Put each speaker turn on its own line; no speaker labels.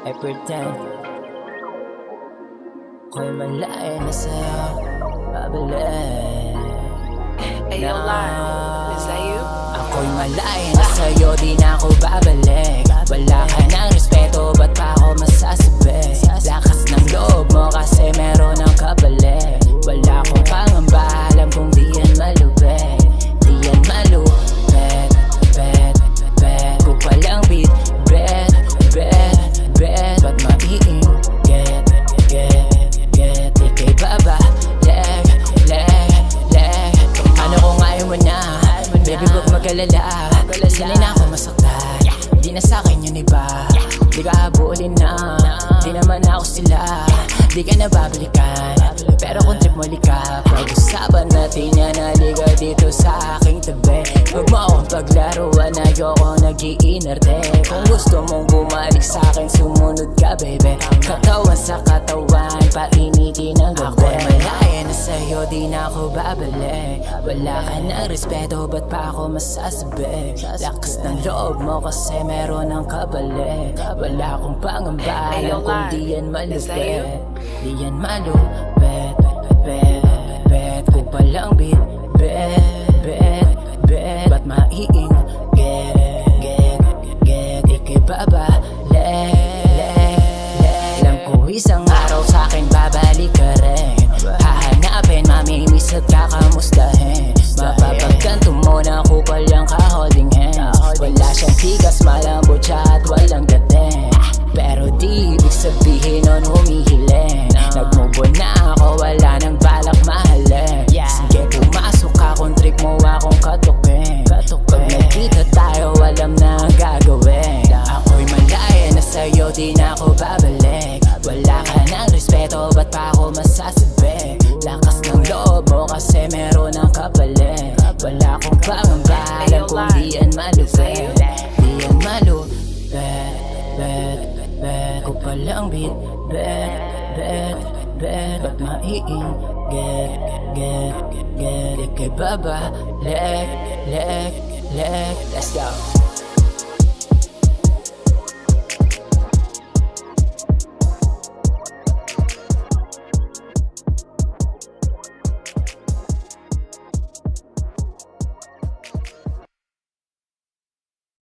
I pretend ako'y malayo na sa'yo babalik.
Ayo, Lime, is that you?
Ako'y malayo na sa'yo, di na ako babalik. Wala ka ng respeto, ba't pa ako masasabi? Lakas ng loob mo kasi meron ng kapalit. Wala akong pangamba, alam kong di yan malupit. Di yan malupit, bet, bet. Ko palang beat, bet, bet, bet. Ba't maiing, get, ikay baba, leg, ano kung ayaw mo na? Baby, wag mag-alala, sila na ako masaktan. Di na sa'kin yung iba, di ka habulin na. Di naman ako sila, di ka na babalikan. Pero kung trip mo lika, pag-usapan natin yan. Halika dito sa aking tabi. Huwag mo akong paglaruan, ayoko nag-iinarte. Kung gusto mong bumalik sa'kin, sumunod ka baby. Katawan sa katawan, painitin ang gabi. Ako'y malaya na sa'yo, di na ako babalik. Wala ka ng respeto, ba't pa ako masasabi? Lakas ng loob mo kasi meron ng kapalit. Wala akong pangamba, alam kung di yan malupit. Di yan malupit, bet. Ko palang beat, bet. Ba't maiing, get. Ikay babalik. Alam ko isang araw sa'kin babalik ka rin. Hahanapin, mamimiss at kakamustahin. Mapapagkanto mo na ko palang ka-holding hands. Wala siyang tigas, malambot siya at walang dating. Pero di ibig sabihin nun humihiling. Nag-move on na ako, wala nang balak mahalin. Sige pumasok ka kung trick mo akong katukin. Pag nagkita tayo, alam na ang gagawin. Ako'y malaya na sa'yo, di na ako babalik. Wala ka ng respeto, ba't pa ako masasabi? Lakas ng loob mo kasi meron ng kapalit. Wala akong pangamba, alam kung di yan malupit. Di yan malupit, bet. Ko palang beat, bet. Ba't maiing, get. Ikay baba, leg. Let's go.